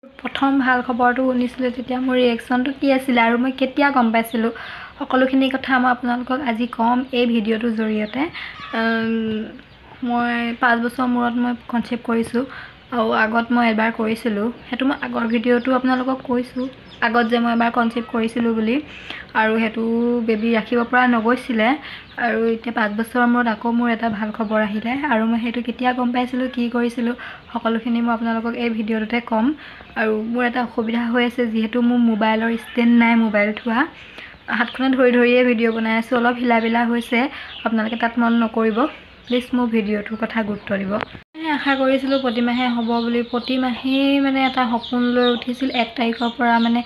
প্ৰথম ভাল খবৰটো শুনিছিলোঁ তেতিয়া মোৰ ৰিয়েকশ্যনটো কি আছিলে আৰু মই কেতিয়া গম পাইছিলোঁ সকলোখিনি কথা মই আপোনালোকক আজি ক'ম এই ভিডিঅ'টোৰ জৰিয়তে। মই 5 বছৰ মূৰত মই কনচেপ্ট কৰিছোঁ আৰু আগত মই এবাৰ কৰিছিলোঁ, সেইটো মই আগৰ ভিডিঅ'টো আপোনালোকক কৈছোঁ আগত যে মই এবাৰ কনচেপ্ট কৰিছিলোঁ বুলি, আৰু সেইটো বেবী ৰাখিব পৰা নগৈছিলে আৰু এতিয়া 5 বছৰৰ মূৰত আকৌ মোৰ এটা ভাল খবৰ আহিলে আৰু মই সেইটো কেতিয়া গম পাইছিলোঁ কি কৰিছিলোঁ সকলোখিনি মই আপোনালোকক এই ভিডিঅ'টোতে ক'ম। আৰু মোৰ এটা অসুবিধা হৈ আছে যিহেতু মোৰ মোবাইলৰ ষ্টেণ্ড নাই, মোবাইল থোৱা হাতখনে ধৰিয়ে ভিডিঅ' বনাই আছোঁ, অলপ হিলা হৈছে, আপোনালোকে তাত মন নকৰিব প্লিজ, মোৰ ভিডিঅ'টোৰ কথা গুৰুত্ব দিব। আশা কৰিছিলোঁ প্ৰতিমাহে হ'ব বুলি, প্ৰতিমাহেই মানে এটা সপোন লৈ উঠিছিল 1 তাৰিখৰ পৰা মানে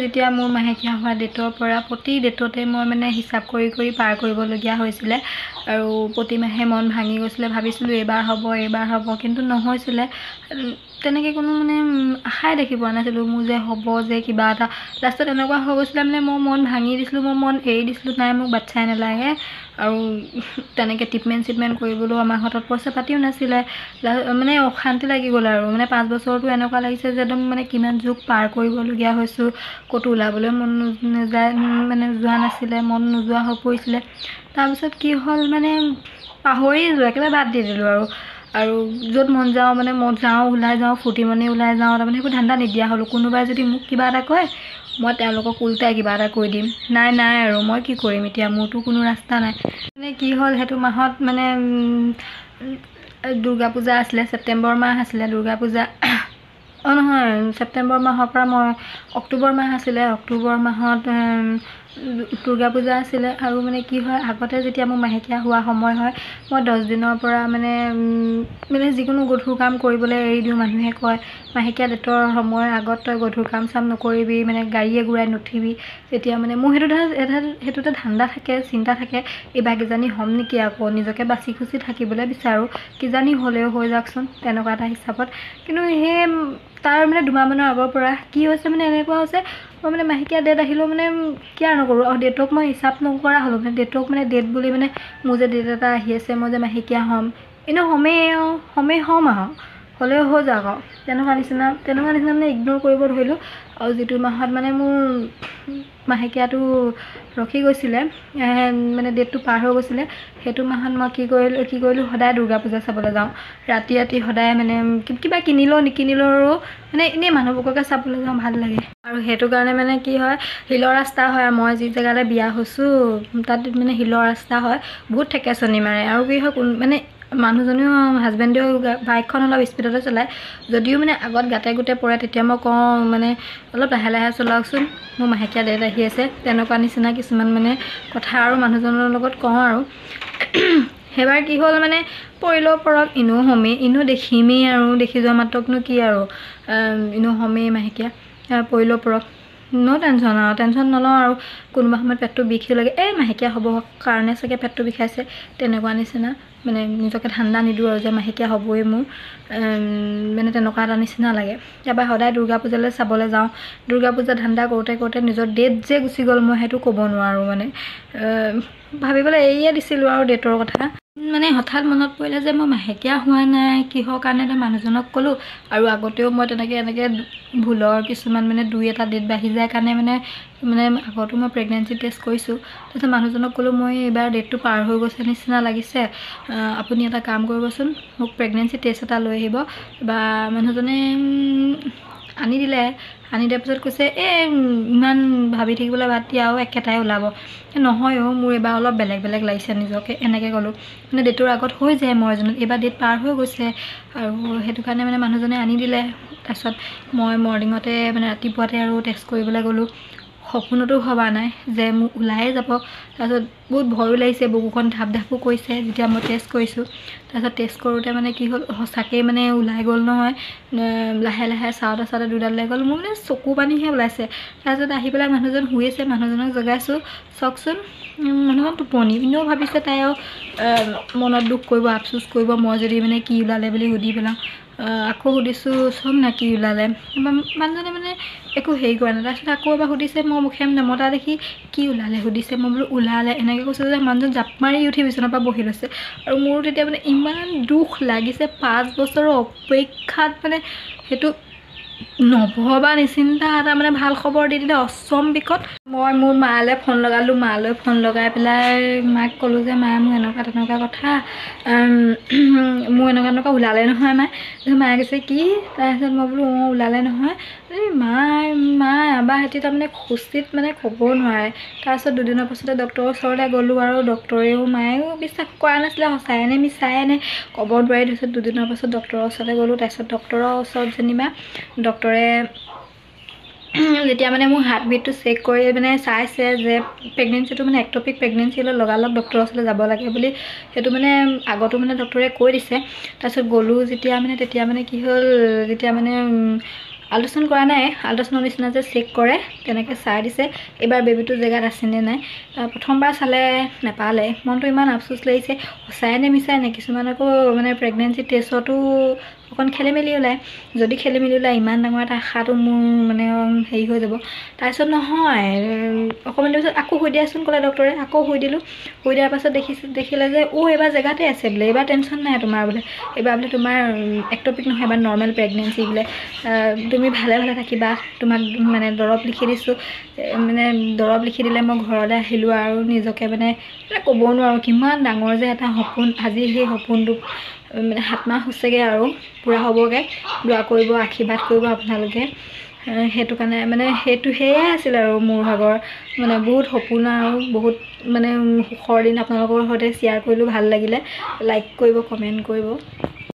যেতিয়া মোৰ মাহেকীয়া হোৱা ডেটৰ পৰা প্ৰতি ডেটতে মই মানে হিচাপ কৰি পাৰ কৰিবলগীয়া হৈছিলে আৰু প্ৰতিমাহে মন ভাঙি গৈছিলে, ভাবিছিলোঁ এইবাৰ হ'ব কিন্তু নহৈছিলে, তেনেকৈ কোনো মানে আশাই দেখি পোৱা নাছিলোঁ মোৰ যে হ'ব যে কিবা এটা। লাষ্টত এনেকুৱা হৈ গৈছিলে মানে মই মন ভাঙি দিছিলোঁ, মই মন এৰি দিছিলোঁ, নাই মোক বাচ্ছাই নালাগে আৰু তেনেকৈ ট্ৰিটমেণ্ট কৰিবলৈও আমাৰ হাতত পইচা পাতিও নাছিলে, মানে অশান্তি লাগি গ'ল আৰু মানে 5 বছৰটো এনেকুৱা লাগিছে যে একদম মানে কিমান যুগ পাৰ কৰিবলগীয়া হৈছোঁ, ক'তো ওলাবলৈ মন নাযায় মানে যোৱা নাছিলে, মন নোযোৱা হৈ পৰিছিলে। তাৰপিছত কি হ'ল মানে পাহৰিলোঁ, একেবাৰে বাদ দি দিলোঁ আৰু য'ত মন যাওঁ মানে ওলাই যাওঁ ফূৰ্তি মনে ওলাই যাওঁ, তাৰমানে একো ধান্দা নিদিয়া হ'লোঁ। কোনোবাই যদি মোক কিবা এটা কয় মই তেওঁলোকক উল্টাই কিবা এটা কৈ দিম, নাই আৰু মই কি কৰিম এতিয়া, মোৰতো কোনো ৰাস্তা নাই। মানে কি হ'ল সেইটো মাহত মানে দুৰ্গা পূজা আছিলে, ছেপ্টেম্বৰ মাহ আছিলে দুৰ্গা পূজা, নহয় ছেপ্টেম্বৰ মাহৰ পৰা মই অক্টোবৰ মাহ আছিলে, অক্টোবৰ মাহত দুৰ্গা পূজা আছিলে আৰু মানে কি হয় আগতে যেতিয়া মোৰ মাহেকীয়া হোৱা সময় হয় মই 10 দিনৰ পৰা মানে যিকোনো গধুৰ কাম কৰিবলৈ এৰি দিওঁ। মানুহে কয় মাহেকীয়া ডেটৰ সময়ৰ আগত তই গধুৰ কাম নকৰিবি, মানে গাড়ীয়ে ঘূৰাই নুঠিবি, তেতিয়া মানে মোৰ সেইটোতে ধান্দা থাকে, চিন্তা থাকে, এইবাৰ কিজানি হ'ম নেকি, আকৌ নিজকে বাচি খুচি থাকিবলৈ বিচাৰোঁ, কিজানি হ'লেও হৈ যাওকচোন তেনেকুৱা এটা হিচাপত। কিন্তু সেই তাৰ মানে 2 মাহমানৰ আগৰ পৰা কি হৈছে মানে এনেকুৱা হৈছে মই মানে মাহেকীয়া ডেট আহিলেও মানে কেয়াৰ নকৰোঁ আৰু ডেটক মই হিচাপ নকৰা হ'লোঁ, মানে ডেটক মানে ডেট বুলি মানে মোৰ যে ডেট এটা আহি আছে মই যে মাহেকীয়া হ'ম, এনেও হ'ম আৰু হ'লেও হৈ যাওক আৰু তেনেকুৱা নিচিনা মানে ইগন'ৰ কৰিব ধৰিলোঁ। আৰু যিটো মাহত মানে মোৰ মাহেকীয়াটো ৰখি গৈছিলে মানে ডেটটো পাৰ হৈ গৈছিলে, সেইটো মাহত মই কি কৰিলোঁ সদায় দুৰ্গা পূজা চাবলৈ যাওঁ, ৰাতি সদায় মানে কিবা কিনিলেও নিকিনিলেও আৰু মানে এনেই মানুহবোৰকে চাবলৈ যাওঁ, ভাল লাগে। আৰু সেইটো কাৰণে মানে কি হয় শিলৰ ৰাস্তা হয় আৰু মই যি জেগালৈ বিয়া হৈছোঁ তাত মানে শিলৰ ৰাস্তা হয়, বহুত ঠেকেচনি মাৰে আৰু কি হয় মানে মানুহজনেও হাজবেণ্ডেও বাইকখন অলপ স্পীডতে চলায়, যদিও মানে আগত গাতে গোটে পৰে তেতিয়া মই কওঁ মানে অলপ লাহে চলাওকচোন, মোৰ মাহেকীয়া ডেট আহি আছে, তেনেকুৱা নিচিনা কিছুমান মানে কথা আৰু মানুহজনৰ লগত কওঁ আৰু সেইবাৰ কি হ'ল মানে পৰিলেও পৰক, এনেও হ'মেই, এনেও দেখিমেই আৰু দেখি যোৱা মাত্ৰকনো কি আৰু এনেও হ'মেই মাহেকীয়া, পৰিলেও পৰক, টেনশ্যন নলওঁ আৰু কোনোবা সময়ত পেটটো বিষি লাগে, মাহেকীয়া হ'ব কাৰণে চাগে পেটটো বিষাইছে, তেনেকুৱা নিচিনা মানে নিজকে ঠাণ্ডা নিদিওঁ আৰু যে মাহেকীয়া হ'বই মোৰ, মানে তেনেকুৱা এটা নিচিনা লাগে। তাৰপৰা সদায় দুৰ্গা পূজালৈ চাবলৈ যাওঁ, দুৰ্গা পূজা ধান্দা কৰোঁতে নিজৰ ডেট যে গুচি গ'ল মই সেইটো ক'ব নোৱাৰোঁ, মানে ভাবিবলৈ এৰিয়ে দিছিলোঁ আৰু ডেটৰ কথা। মানে হঠাৎ মনত পৰিলে যে মই মাহেকীয়া হোৱা নাই কিহৰ কাৰণে, মানুহজনক ক'লোঁ আৰু আগতেও মই এনেকৈ ভুলৰ কিছুমান মানে 2-এটা ডেট বাঢ়ি যায় কাৰণে মানে আগতো মই প্ৰেগনেঞ্চি টেষ্ট কৰিছোঁ, তাৰপিছত মানুহজনক ক'লোঁ মই এইবাৰ ডেটটো পাৰ হৈ গৈছে নিচিনা লাগিছে, আপুনি এটা কাম কৰিবচোন মোক প্ৰেগনেঞ্চি টেষ্ট এটা লৈ আহিব, বা মানুহজনে আনি দিয়াৰ পিছত কৈছে ইমান ভাবি থাকিবলৈ বাদ দিয়া আৰু একেটাই ওলাব, নহয় মোৰ এইবাৰ অলপ বেলেগ লাগিছে নিজকে, এনেকৈ ক'লোঁ। মানে ডেটৰ আগত হৈ যায় মই এজনত, এইবাৰ ডেট পাৰ হৈ গৈছে আৰু সেইটো কাৰণে মানে মানুহজনে আনি দিলে। তাৰপিছত মই মৰ্ণিঙতে মানে ৰাতিপুৱাতে আৰু টেষ্ট কৰিবলৈ গ'লোঁ, সপোনতো ভবা নাই যে মোক ওলায়ে যাব, তাৰপিছত বহুত ভয়ো লাগিছে, বুকুখন ধাপো কৰিছে যেতিয়া মই টেষ্ট কৰিছোঁ। তাৰপিছত টেষ্ট কৰোঁতে মানে কি হ'ল সঁচাকৈ মানে ওলাই গ'ল নহয়, লাহে চাওঁতে 2ডাল ওলাই গ'ল, মোৰ মানে চকু পানীহে ওলাইছে। তাৰপিছত আহি পেলাই মানুহজন শুই আছে, মানুহজনক জগাইছোঁ, চাওকচোন মানুহজন টোপনি, এনেও ভাবিছে তাই আৰু মনত দুখ কৰিব, আফচোচ কৰিব মই যদি মানে কি ওলালে বুলি সুধি পেলাওঁ, আকৌ সুধিছোঁ চব না কি ওলালে, মানুহজনে মানে একো হেৰি কৰা নাই। তাৰপিছত আকৌ এবাৰ সুধিছে, মই মুখে নমতা দেখি কি ওলালে সুধিছে, মই বোলো ওলালে এনেকৈ কৈছোঁ যে মানুহজন জাপ মাৰি উঠি বিচনাৰ পৰা বহি লৈছে আৰু মোৰ তেতিয়া মানে ইমান দুখ লাগিছে, 5 বছৰৰ অপেক্ষাত মানে সেইটো নভবা নিচিন্তা এটা মানে ভাল খবৰ দি দিলে অচম্বিকত। মই মোৰ মালৈ ফোন লগালোঁ, মালৈ ফোন লগাই পেলাই মাক ক'লোঁ যে মা মোৰ এনেকুৱা তেনেকুৱা কথা, মোৰ এনেকুৱা এনেকুৱা ওলালে নহয় মায়ে। তাৰপিছত মায়ে কৈছে কি? তাৰপিছত মই বোলো অঁ ওলালে নহয়। এই মা এবাৰহেঁতি তাৰমানে খুচিত মানে ক'ব নোৱাৰে। তাৰপিছত দুদিনৰ পাছতে ডক্টৰৰ ওচৰলৈ গ'লোঁ আৰু ডক্টৰেও মায়েও বিশ্বাস কৰা নাছিলে সঁচাই নে মিছাই নে ক'ব নোৱাৰি। তাৰপিছত দুদিনৰ পাছত ডক্টৰৰ ওচৰলৈ গ'লোঁ। তাৰপিছত ডক্টৰৰ ওচৰত যেনিবা ডক্টৰে যেতিয়া মানে মোৰ হাৰ্টবিটটো চেক কৰি মানে চাইছে যে প্ৰেগনেঞ্চিটো মানে এক্টপিক প্ৰেগনেঞ্চি হ'লে লগালগ ডক্টৰৰ ওচৰলৈ যাব লাগে বুলি, সেইটো মানে আগতো মানে ডক্টৰে কৈ দিছে। তাৰপিছত গ'লোঁ যেতিয়া মানে তেতিয়া মানে কি হ'ল, যেতিয়া মানে আল্ট্ৰাচাউণ্ড কৰা নাই, আল্ট্ৰাচাউণ্ডৰ নিচিনা যে চেক কৰে তেনেকৈ চাই দিছে এইবাৰ বেবীটো জেগাত আছেনে নাই। প্ৰথমবাৰ চালে নাপালে। মনটো ইমান আফচোচ লাগিছে, সঁচাই নে মিছাই নে। কিছুমান আকৌ মানে প্ৰেগনেঞ্চি টেষ্টতো অকণ খেলি মেলি ওলায়। যদি খেলি মেলি ওলায় ইমান ডাঙৰ এটা আশাটো মোৰ মানে হেৰি হৈ যাব। তাৰপিছত নহয়, অকণমান দেৰি পিছত আকৌ শুই দিয়াচোন ক'লে ডক্টৰে। আকৌ শুই দিলোঁ। শুই দিয়াৰ পাছত দেখিলে যে এইবাৰ জেগাতে আছে বোলে, এইবাৰ টেনশ্যন নাই তোমাৰ বোলে, এইবাৰ বোলে তোমাৰ এক্টপিক নহয়, এবাৰ নৰ্মেল প্ৰেগনেঞ্চি বোলে, তুমি ভালে ভালে থাকিবা, তোমাক মানে দৰৱ লিখি দিছোঁ। মানে দৰৱ লিখি দিলে মই ঘৰলৈ আহিলোঁ আৰু নিজকে মানে ক'ব নোৱাৰোঁ কিমান ডাঙৰ যে এটা সপোন, আজি সেই সপোনটো মানে 7 মাহ হৈছেগৈ আৰু পূৰা হ'বগৈ। দোৱা কৰিব, আশীৰ্বাদ কৰিব আপোনালোকে। সেইটো কাৰণে মানে সেয়াই আছিল আৰু মোৰ ভাগৰ মানে বহুত সপোন আৰু বহুত মানে সুখৰ দিন আপোনালোকৰ সৈতে শ্বেয়াৰ কৰিলোঁ। ভাল লাগিলে, লাইক কৰিব, কমেণ্ট কৰিব।